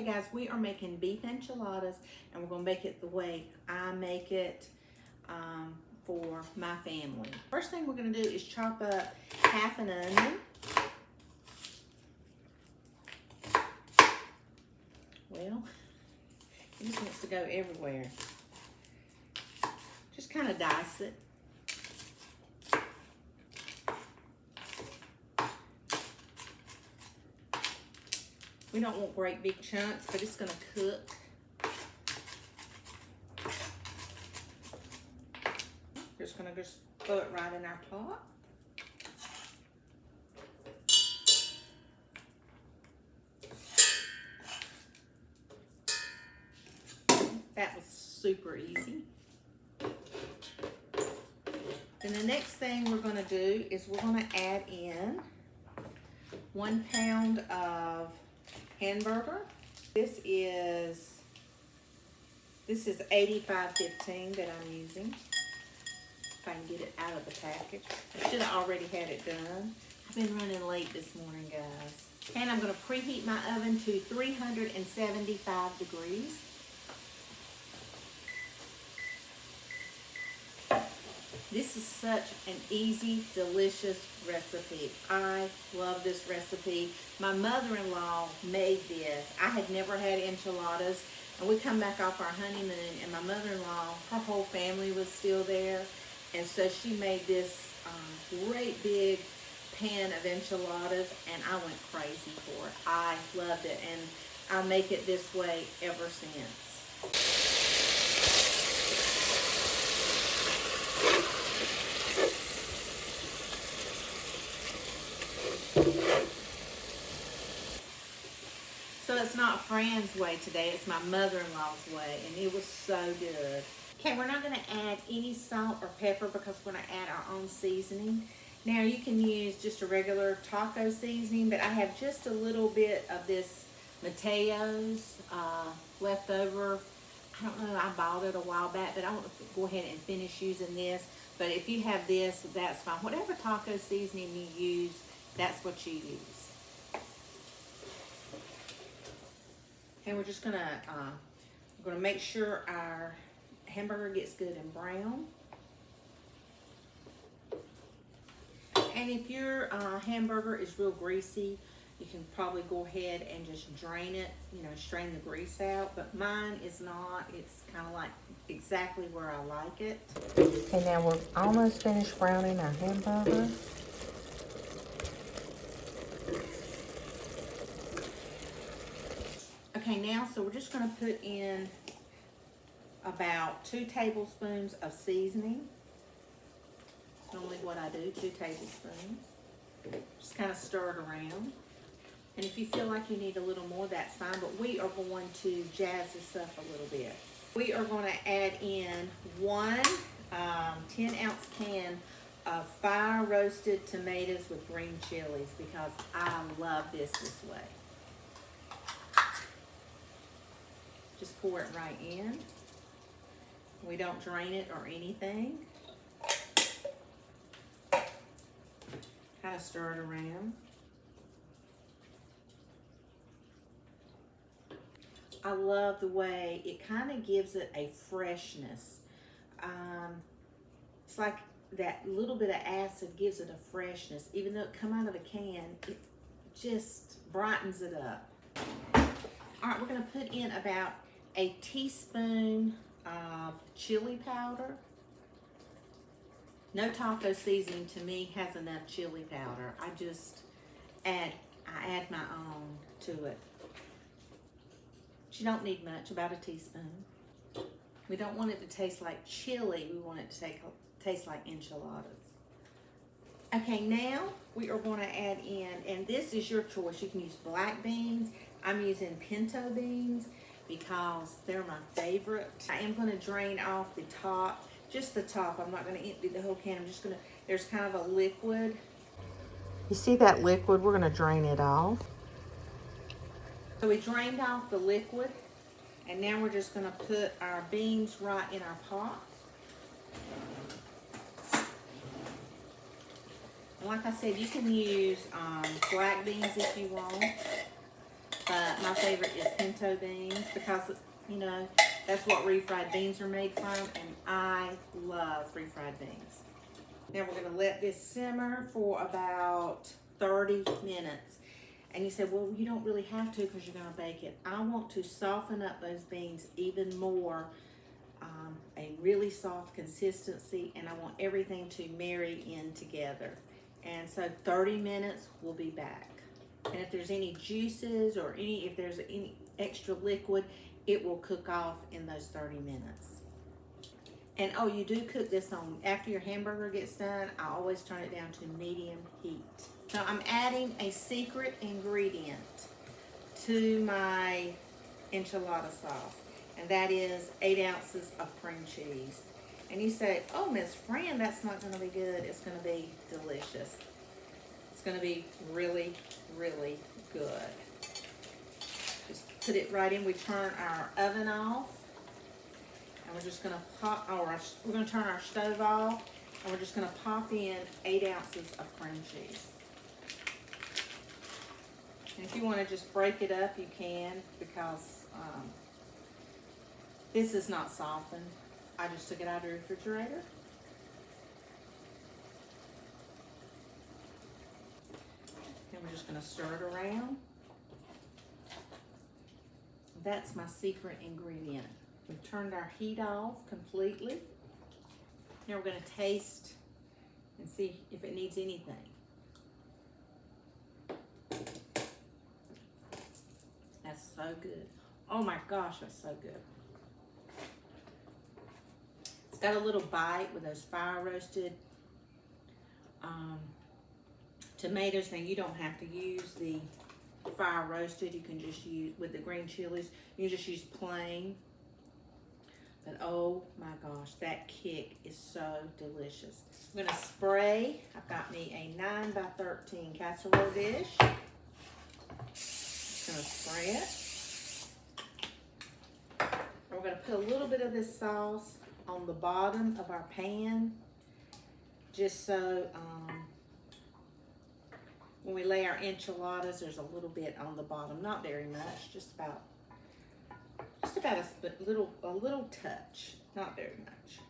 Okay guys, we are making beef enchiladas and we're gonna make it the way I make it for my family. First thing we're gonna do is chop up half an onion. Well, it just wants to go everywhere. Just kind of dice it. We don't want great big chunks, but it's gonna cook. We're just gonna throw it right in our pot. That was super easy. And the next thing we're gonna do is we're gonna add in 1 pound of hamburger. This is 8515 that I'm using. If I can get it out of the package. I should have already had it done. I've been running late this morning, guys. And I'm gonna preheat my oven to 375 degrees. This is such an easy, delicious recipe. I love this recipe. My mother-in-law made this. I had never had enchiladas, and we come back off our honeymoon, and my mother-in-law, her whole family was still there, and so she made this great big pan of enchiladas, and I went crazy for it. I loved it, and I make it this way ever since. So it's not Fran's way today, it's my mother-in-law's way, and it was so good. Okay, we're not gonna add any salt or pepper because we're gonna add our own seasoning. Now you can use just a regular taco seasoning, but I have just a little bit of this Mateo's left over. I don't know, I bought it a while back, but I want to go ahead and finish using this. But if you have this, that's fine. Whatever taco seasoning you use, that's what you use. And we're just gonna make sure our hamburger gets good and brown. And if your hamburger is real greasy, you can probably go ahead and just drain it, strain the grease out. But mine is not. It's kind of like exactly where I like it. Okay, now we're almost finished browning our hamburger. Okay, now, so we're just going to put in about 2 tablespoons of seasoning. That's normally what I do, 2 tablespoons. Just kind of stir it around. And if you feel like you need a little more, that's fine, but we are going to jazz this up a little bit. We are going to add in 1 10-ounce can of fire roasted tomatoes with green chilies because I love this way. Just pour it right in. We don't drain it or anything. Kind of stir it around. I love the way it kind of gives it a freshness. It's like that little bit of acid gives it a freshness. Even though it come out of a can, it just brightens it up. All right, we're gonna put in about a teaspoon of chili powder. No taco seasoning to me has enough chili powder. I add my own to it. But you don't need much, about a teaspoon. We don't want it to taste like chili. We want it to taste like enchiladas. Okay, now we are going to add in, and this is your choice. You can use black beans. I'm using pinto beans because they're my favorite. I am going to drain off the top, just the top. I'm not going to empty the whole can. I'm just going to, there's kind of a liquid. You see that liquid? We're going to drain it off. So we drained off the liquid, and now we're just going to put our beans right in our pot. And like I said, you can use black beans if you want. But my favorite is pinto beans because, you know, that's what refried beans are made from, and I love refried beans. Now we're gonna let this simmer for about 30 minutes. And you said, well, you don't really have to because you're gonna bake it. I want to soften up those beans even more, a really soft consistency, and I want everything to marry in together. And so 30 minutes, we'll be back. And if there's any juices or if there's any extra liquid, it will cook off in those 30 minutes. And oh, you do cook this on, after your hamburger gets done, I always turn it down to medium heat. So I'm adding a secret ingredient to my enchilada sauce, and that is 8 ounces of cream cheese. And you say, oh, Miss Fran, that's not gonna be good. It's gonna be delicious. It's gonna be really, really good. Just put it right in. We turn our oven off, and we're just gonna we're gonna turn our stove off, and we're just gonna pop in 8 ounces of cream cheese. And if you want to just break it up, you can, because this is not softened. I just took it out of the refrigerator. And we're just going to stir it around. That's my secret ingredient. We've turned our heat off completely. Now we're going to taste and see if it needs anything. That's so good. Oh my gosh, that's so good. It's got a little bite with those fire roasted tomatoes. Now you don't have to use the fire roasted. You can just use, with the green chilies, you can just use plain. But oh my gosh, that kick is so delicious. I'm gonna spray. I've got me a 9x13 casserole dish. Gonna spray it. We're gonna put a little bit of this sauce on the bottom of our pan, just so when we lay our enchiladas, there's a little bit on the bottom, not very much, just about a little touch, not very much.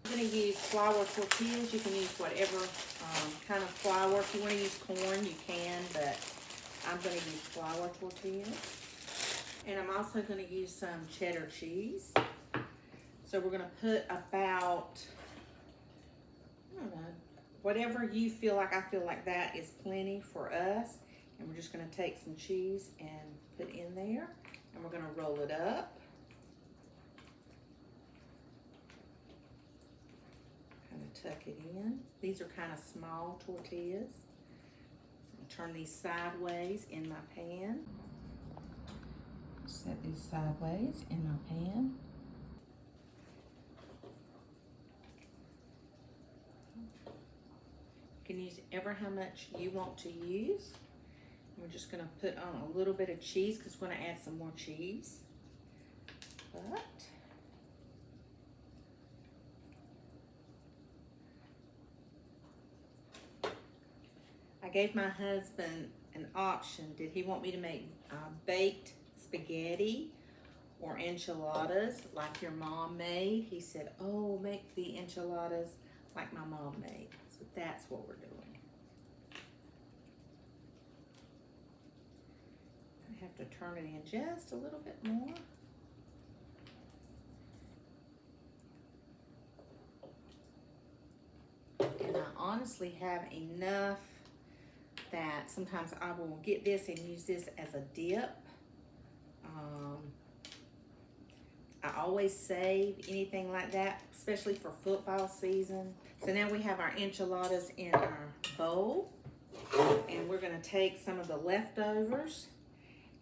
I'm going to use flour tortillas. You can use whatever kind of flour. If you want to use corn, you can, but I'm going to use flour tortillas. And I'm also going to use some cheddar cheese. So we're going to put about, I don't know, whatever you feel like. I feel like that is plenty for us. And we're just going to take some cheese and put in there. And we're going to roll it up. Tuck it in. These are kind of small tortillas. So turn these sideways in my pan. Set these sideways in my pan. You can use ever how much you want to use. We're just going to put on a little bit of cheese because we're going to add some more cheese. But I gave my husband an option. Did he want me to make baked spaghetti or enchiladas like your mom made? He said, oh, make the enchiladas like my mom made. So that's what we're doing. I have to turn it in just a little bit more. And I honestly have enough that sometimes I will get this and use this as a dip. I always save anything like that, especially for football season. So now we have our enchiladas in our bowl, and we're going to take some of the leftovers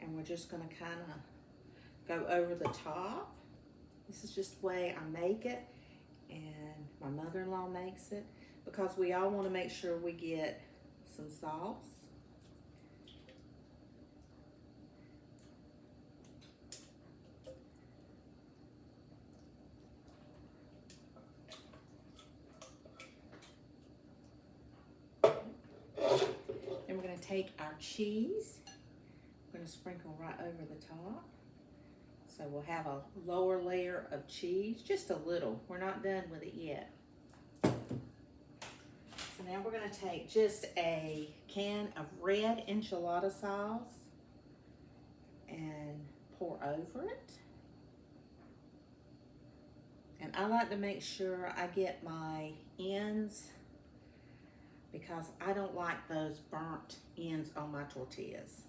and we're just going to kind of go over the top. This is just the way I make it, and my mother-in-law makes it, because we all want to make sure we get some sauce. Then we're going going to take our cheese. We're going to sprinkle right over the top. So we'll have a lower layer of cheese, just a little. We're not done with it yet. So now we're going to take just a can of red enchilada sauce and pour over it. And I like to make sure I get my ends because I don't like those burnt ends on my tortillas.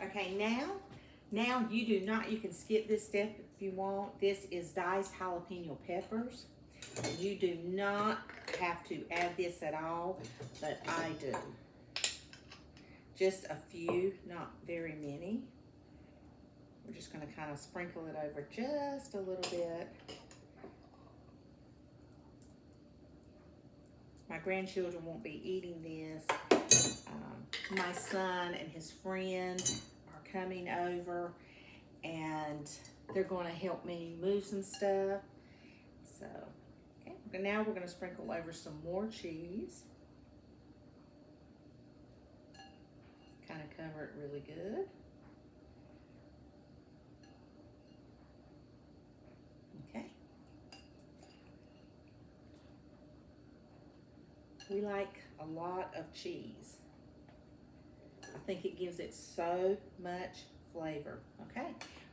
Okay, now you do not, you can skip this step if you want. This is diced jalapeno peppers. You do not have to add this at all, but I do. Just a few, not very many. We're just going to kind of sprinkle it over just a little bit. My grandchildren won't be eating this. My son and his friend are coming over and they're going to help me move some stuff. So, okay. Now we're going to sprinkle over some more cheese. Kind of cover it really good. Okay. We like a lot of cheese. I think it gives it so much flavor. Okay,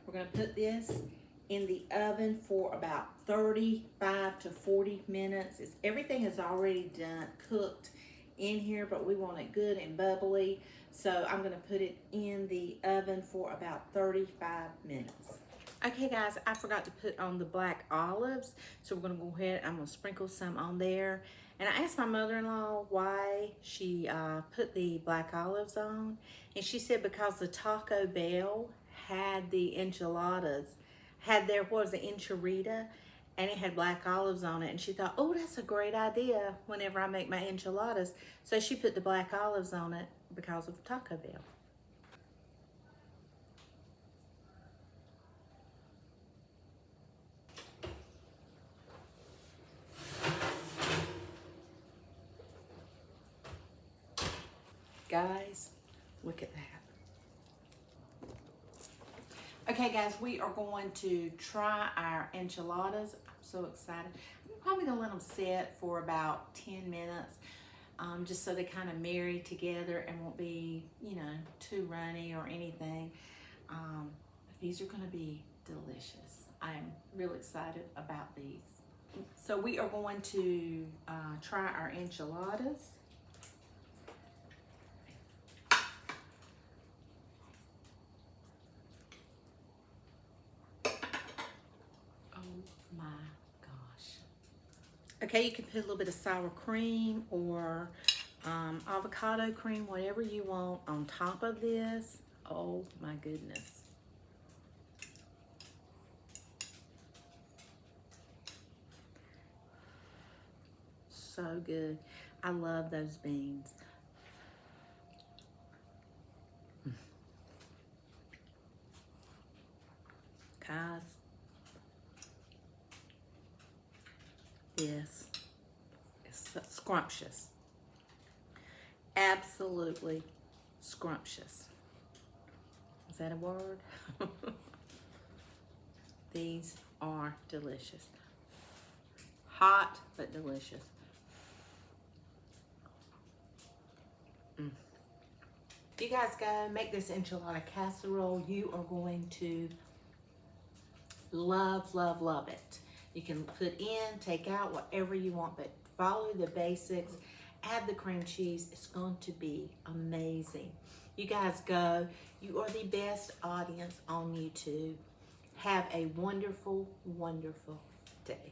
we're going to put this in the oven for about 35 to 40 minutes. Everything is already done, cooked in here, but we want it good and bubbly. So I'm going to put it in the oven for about 35 minutes. Okay guys, I forgot to put on the black olives. So we're going to go ahead, I'm going to sprinkle some on there. And I asked my mother-in-law why she put the black olives on. And she said because the Taco Bell had the enchiladas, had their, what was it, enchilada, and it had black olives on it. And she thought, oh, that's a great idea whenever I make my enchiladas. So she put the black olives on it because of Taco Bell. Guys, look at that. Okay guys, we are going to try our enchiladas. I'm so excited. I'm probably gonna let them sit for about 10 minutes, just so they kind of marry together and won't be, you know, too runny or anything. These are gonna be delicious. I'm really excited about these. So we are going to try our enchiladas. Okay, you can put a little bit of sour cream or avocado cream, whatever you want on top of this. Oh my goodness. So good. I love those beans. Guys, this is scrumptious. Absolutely scrumptious. Is that a word? These are delicious. Hot, but delicious. You guys go make this enchilada casserole. You are going to love, love, love it. You can put in, take out, whatever you want, but follow the basics. Add the cream cheese. It's going to be amazing. You guys go. You are the best audience on YouTube. Have a wonderful, wonderful day.